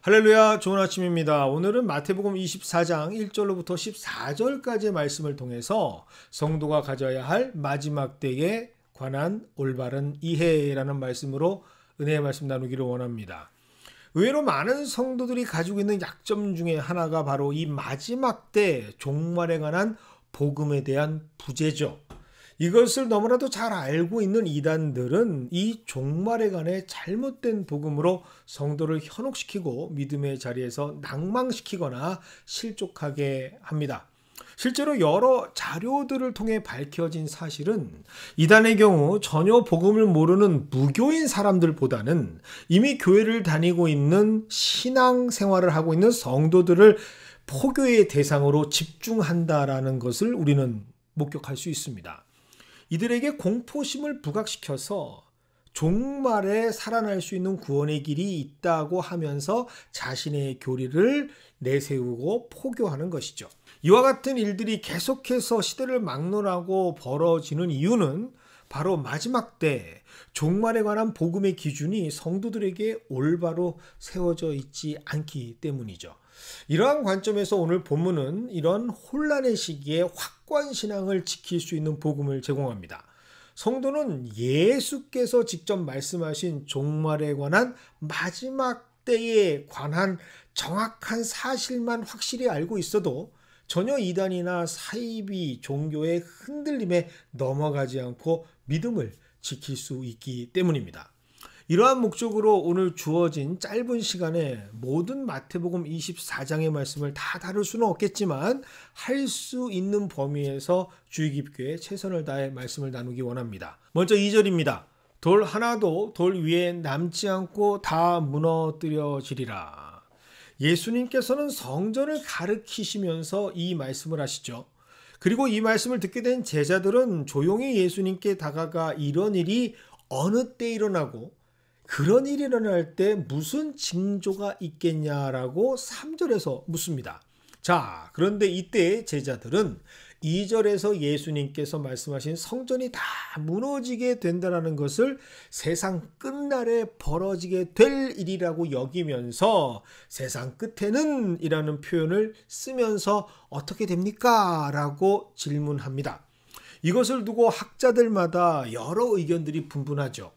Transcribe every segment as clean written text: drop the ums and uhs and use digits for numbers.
할렐루야, 좋은 아침입니다. 오늘은 마태복음 24장 1절로부터 14절까지의 말씀을 통해서 성도가 가져야 할 마지막 때에 관한 올바른 이해라는 말씀으로 은혜의 말씀 나누기를 원합니다. 의외로 많은 성도들이 가지고 있는 약점 중에 하나가 바로 이 마지막 때 종말에 관한 복음에 대한 부재죠. 이것을 너무나도 잘 알고 있는 이단들은 이 종말에 관해 잘못된 복음으로 성도를 현혹시키고 믿음의 자리에서 낭망시키거나 실족하게 합니다. 실제로 여러 자료들을 통해 밝혀진 사실은 이단의 경우 전혀 복음을 모르는 무교인 사람들보다는 이미 교회를 다니고 있는 신앙생활을 하고 있는 성도들을 포교의 대상으로 집중한다라는 것을 우리는 목격할 수 있습니다. 이들에게 공포심을 부각시켜서 종말에 살아날 수 있는 구원의 길이 있다고 하면서 자신의 교리를 내세우고 포교하는 것이죠. 이와 같은 일들이 계속해서 시대를 막론하고 벌어지는 이유는 바로 마지막 때 종말에 관한 복음의 기준이 성도들에게 올바로 세워져 있지 않기 때문이죠. 이러한 관점에서 오늘 본문은 이런 혼란의 시기에 확고한 신앙을 지킬 수 있는 복음을 제공합니다. 성도는 예수께서 직접 말씀하신 종말에 관한 마지막 때에 관한 정확한 사실만 확실히 알고 있어도 전혀 이단이나 사이비 종교의 흔들림에 넘어가지 않고 믿음을 지킬 수 있기 때문입니다. 이러한 목적으로 오늘 주어진 짧은 시간에 모든 마태복음 24장의 말씀을 다 다룰 수는 없겠지만 할 수 있는 범위에서 주의 깊게 최선을 다해 말씀을 나누기 원합니다. 먼저 2절입니다. 돌 하나도 돌 위에 남지 않고 다 무너뜨려지리라. 예수님께서는 성전을 가르치시면서 이 말씀을 하시죠. 그리고 이 말씀을 듣게 된 제자들은 조용히 예수님께 다가가 이런 일이 어느 때 일어나고 그런 일이 일어날 때 무슨 징조가 있겠냐라고 3절에서 묻습니다. 자, 그런데 이때 제자들은 2절에서 예수님께서 말씀하신 성전이 다 무너지게 된다는 것을 세상 끝날에 벌어지게 될 일이라고 여기면서 세상 끝에는 이라는 표현을 쓰면서 어떻게 됩니까? 라고 질문합니다. 이것을 두고 학자들마다 여러 의견들이 분분하죠.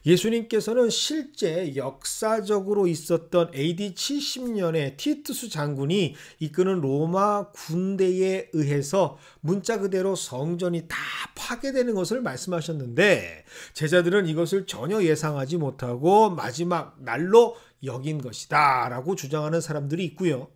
예수님께서는 실제 역사적으로 있었던 AD 70년에 티투스 장군이 이끄는 로마 군대에 의해서 문자 그대로 성전이 다 파괴되는 것을 말씀하셨는데 제자들은 이것을 전혀 예상하지 못하고 마지막 날로 여긴 것이다 라고 주장하는 사람들이 있고요.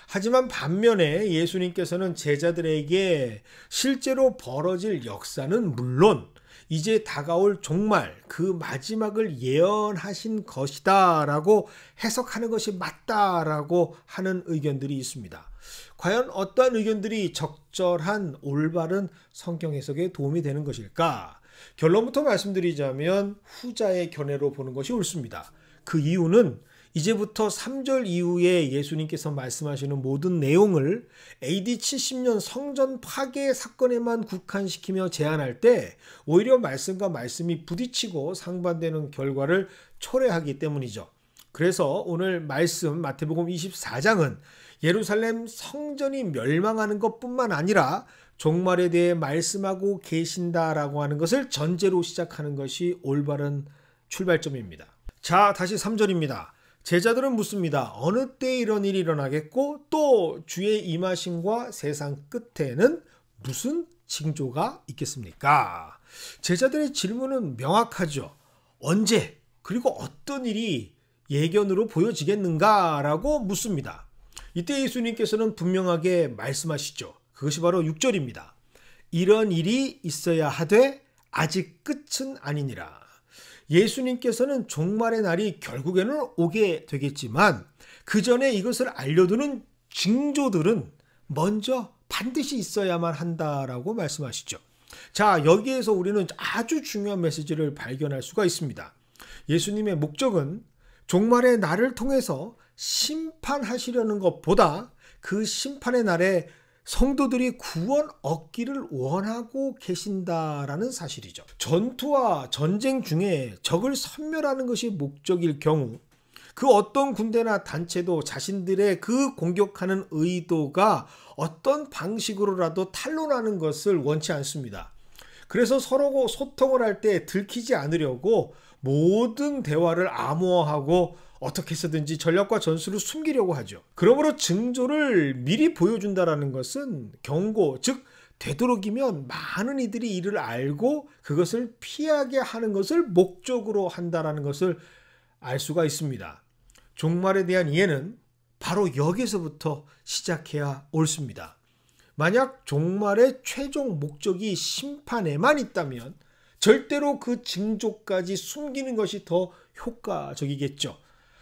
하지만 반면에 예수님께서는 제자들에게 실제로 벌어질 역사는 물론 이제 다가올 종말, 그 마지막을 예언하신 것이다 라고 해석하는 것이 맞다라고 하는 의견들이 있습니다. 과연 어떤 의견들이 적절한 올바른 성경 해석에 도움이 되는 것일까? 결론부터 말씀드리자면 후자의 견해로 보는 것이 옳습니다. 그 이유는 이제부터 3절 이후에 예수님께서 말씀하시는 모든 내용을 AD 70년 성전 파괴 사건에만 국한시키며 제안할 때 오히려 말씀과 말씀이 부딪히고 상반되는 결과를 초래하기 때문이죠. 그래서 오늘 말씀 마태복음 24장은 예루살렘 성전이 멸망하는 것뿐만 아니라 종말에 대해 말씀하고 계신다라고 하는 것을 전제로 시작하는 것이 올바른 출발점입니다. 자, 다시 3절입니다. 제자들은 묻습니다. 어느 때 이런 일이 일어나겠고 또 주의 임하심과 세상 끝에는 무슨 징조가 있겠습니까? 제자들의 질문은 명확하죠. 언제 그리고 어떤 일이 예견으로 보여지겠는가라고 묻습니다. 이때 예수님께서는 분명하게 말씀하시죠. 그것이 바로 6절입니다. 이런 일이 있어야 하되 아직 끝은 아니니라. 예수님께서는 종말의 날이 결국에는 오게 되겠지만 그 전에 이것을 알려두는 징조들은 먼저 반드시 있어야만 한다라고 말씀하시죠. 자, 여기에서 우리는 아주 중요한 메시지를 발견할 수가 있습니다. 예수님의 목적은 종말의 날을 통해서 심판하시려는 것보다 그 심판의 날에 성도들이 구원 얻기를 원하고 계신다라는 사실이죠. 전투와 전쟁 중에 적을 섬멸하는 것이 목적일 경우 그 어떤 군대나 단체도 자신들의 그 공격하는 의도가 어떤 방식으로라도 탄로나는 것을 원치 않습니다. 그래서 서로 소통을 할 때 들키지 않으려고 모든 대화를 암호화하고 어떻게 해서든지 전략과 전술을 숨기려고 하죠. 그러므로 징조를 미리 보여준다는 것은 경고, 즉 되도록이면 많은 이들이 이를 알고 그것을 피하게 하는 것을 목적으로 한다는 것을 알 수가 있습니다. 종말에 대한 이해는 바로 여기서부터 시작해야 옳습니다. 만약 종말의 최종 목적이 심판에만 있다면 절대로 그 징조까지 숨기는 것이 더 효과적이겠죠.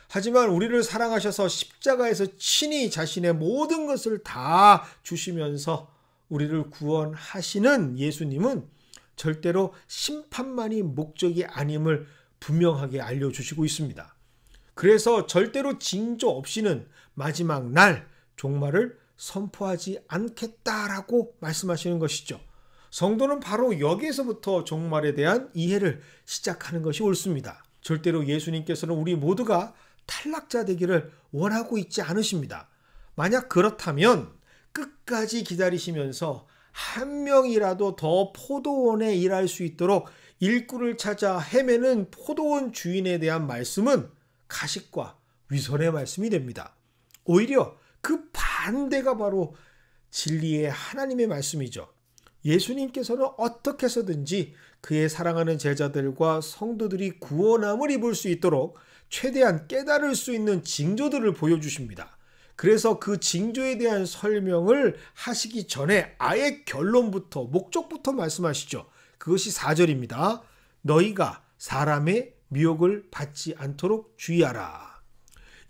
하지만 우리를 사랑하셔서 십자가에서 친히 자신의 모든 것을 다 주시면서 우리를 구원하시는 예수님은 절대로 심판만이 목적이 아님을 분명하게 알려주시고 있습니다. 그래서 절대로 징조 없이는 마지막 날 종말을 선포하지 않겠다라고 말씀하시는 것이죠. 성도는 바로 여기에서부터 종말에 대한 이해를 시작하는 것이 옳습니다. 절대로 예수님께서는 우리 모두가 탈락자 되기를 원하고 있지 않으십니다. 만약 그렇다면 끝까지 기다리시면서 한 명이라도 더 포도원에 일할 수 있도록 일꾼을 찾아 헤매는 포도원 주인에 대한 말씀은 가식과 위선의 말씀이 됩니다. 오히려 그 반대가 바로 진리의 하나님의 말씀이죠. 예수님께서는 어떻게 해서든지 그의 사랑하는 제자들과 성도들이 구원함을 입을 수 있도록 최대한 깨달을 수 있는 징조들을 보여주십니다. 그래서 그 징조에 대한 설명을 하시기 전에 아예 결론부터 목적부터 말씀하시죠. 그것이 4절입니다. 너희가 사람의 미혹을 받지 않도록 주의하라.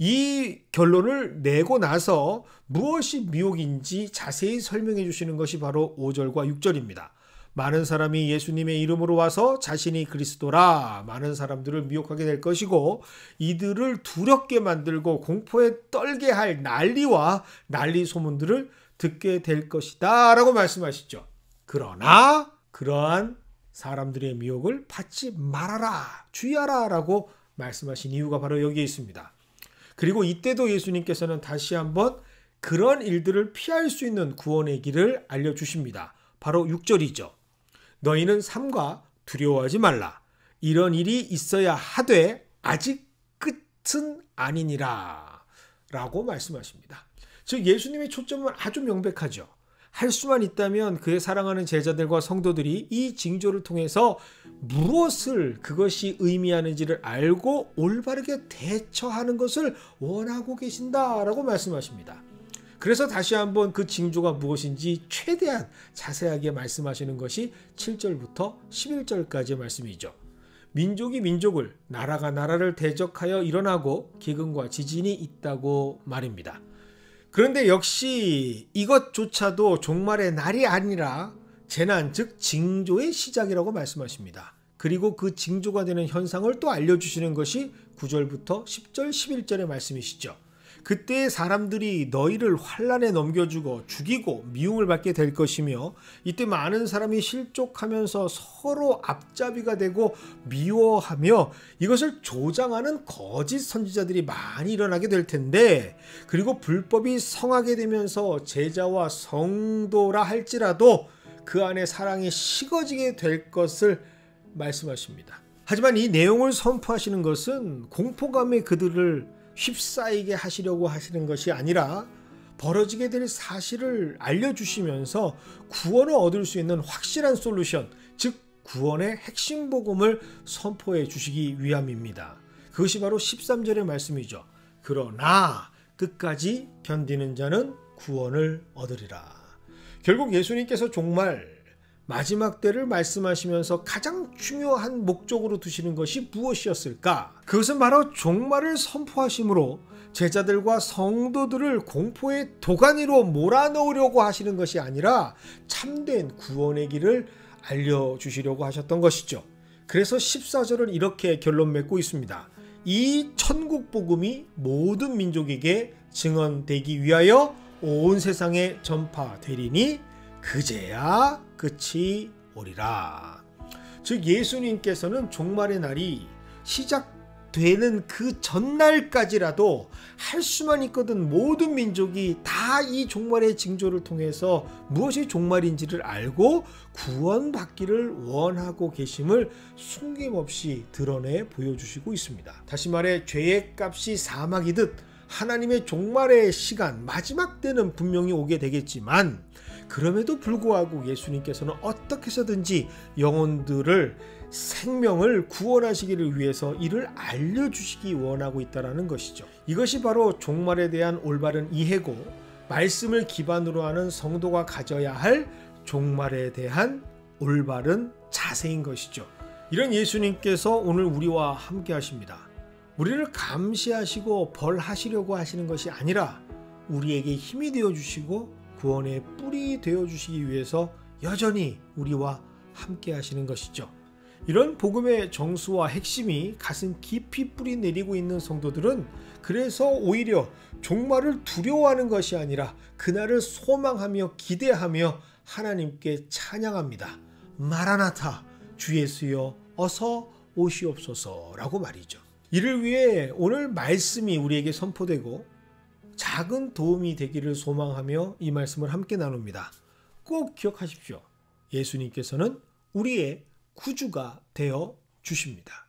이 결론을 내고 나서 무엇이 미혹인지 자세히 설명해 주시는 것이 바로 5절과 6절입니다. 많은 사람이 예수님의 이름으로 와서 자신이 그리스도라 많은 사람들을 미혹하게 될 것이고 이들을 두렵게 만들고 공포에 떨게 할 난리와 난리 소문들을 듣게 될 것이다 라고 말씀하시죠. 그러나 그러한 사람들의 미혹을 받지 말아라 주의하라 라고 말씀하신 이유가 바로 여기에 있습니다. 그리고 이때도 예수님께서는 다시 한번 그런 일들을 피할 수 있는 구원의 길을 알려주십니다. 바로 6절이죠. 너희는 삼가 두려워하지 말라. 이런 일이 있어야 하되 아직 끝은 아니니라 라고 말씀하십니다. 즉 예수님의 초점은 아주 명백하죠. 할 수만 있다면 그의 사랑하는 제자들과 성도들이 이 징조를 통해서 무엇을 그것이 의미하는지를 알고 올바르게 대처하는 것을 원하고 계신다라고 말씀하십니다. 그래서 다시 한번 그 징조가 무엇인지 최대한 자세하게 말씀하시는 것이 7절부터 11절까지의 말씀이죠. 민족이 민족을, 나라가 나라를 대적하여 일어나고 기근과 지진이 있다고 말입니다. 그런데 역시 이것조차도 종말의 날이 아니라 재난, 즉 징조의 시작이라고 말씀하십니다. 그리고 그 징조가 되는 현상을 또 알려주시는 것이 9절부터 10절, 11절의 말씀이시죠. 그때 사람들이 너희를 환난에 넘겨주고 죽이고 미움을 받게 될 것이며 이때 많은 사람이 실족하면서 서로 앞잡이가 되고 미워하며 이것을 조장하는 거짓 선지자들이 많이 일어나게 될 텐데 그리고 불법이 성하게 되면서 제자와 성도라 할지라도 그 안에 사랑이 식어지게 될 것을 말씀하십니다. 하지만 이 내용을 선포하시는 것은 공포감에 그들을 휩싸이게 하시려고 하시는 것이 아니라 벌어지게 될 사실을 알려주시면서 구원을 얻을 수 있는 확실한 솔루션, 즉 구원의 핵심 복음을 선포해 주시기 위함입니다. 그것이 바로 13절의 말씀이죠. 그러나 끝까지 견디는 자는 구원을 얻으리라. 결국 예수님께서 종말 마지막 때를 말씀하시면서 가장 중요한 목적으로 두시는 것이 무엇이었을까? 그것은 바로 종말을 선포하심으로 제자들과 성도들을 공포의 도가니로 몰아넣으려고 하시는 것이 아니라 참된 구원의 길을 알려주시려고 하셨던 것이죠. 그래서 14절은 이렇게 결론 맺고 있습니다. 이 천국 복음이 모든 민족에게 증언되기 위하여 온 세상에 전파되리니 그제야 끝이 오리라. 즉 예수님께서는 종말의 날이 되는 그 전날까지라도 할 수만 있거든 모든 민족이 다 이 종말의 징조를 통해서 무엇이 종말인지를 알고 구원받기를 원하고 계심을 숨김없이 드러내 보여주시고 있습니다. 다시 말해 죄의 값이 사막이듯 하나님의 종말의 시간, 마지막 때는 분명히 오게 되겠지만 그럼에도 불구하고 예수님께서는 어떻게 해서든지 영혼들을 생명을 구원하시기를 위해서 이를 알려주시기 원하고 있다는 것이죠. 이것이 바로 종말에 대한 올바른 이해고 말씀을 기반으로 하는 성도가 가져야 할 종말에 대한 올바른 자세인 것이죠. 이런 예수님께서 오늘 우리와 함께 하십니다. 우리를 감시하시고 벌하시려고 하시는 것이 아니라 우리에게 힘이 되어주시고 구원의 뿔이 되어주시기 위해서 여전히 우리와 함께 하시는 것이죠. 이런 복음의 정수와 핵심이 가슴 깊이 뿌리 내리고 있는 성도들은 그래서 오히려 종말을 두려워하는 것이 아니라 그날을 소망하며 기대하며 하나님께 찬양합니다. 마라나타, 주 예수여 어서 오시옵소서라고 말이죠. 이를 위해 오늘 말씀이 우리에게 선포되고 작은 도움이 되기를 소망하며 이 말씀을 함께 나눕니다. 꼭 기억하십시오. 예수님께서는 우리의 구주가 되어 주십니다.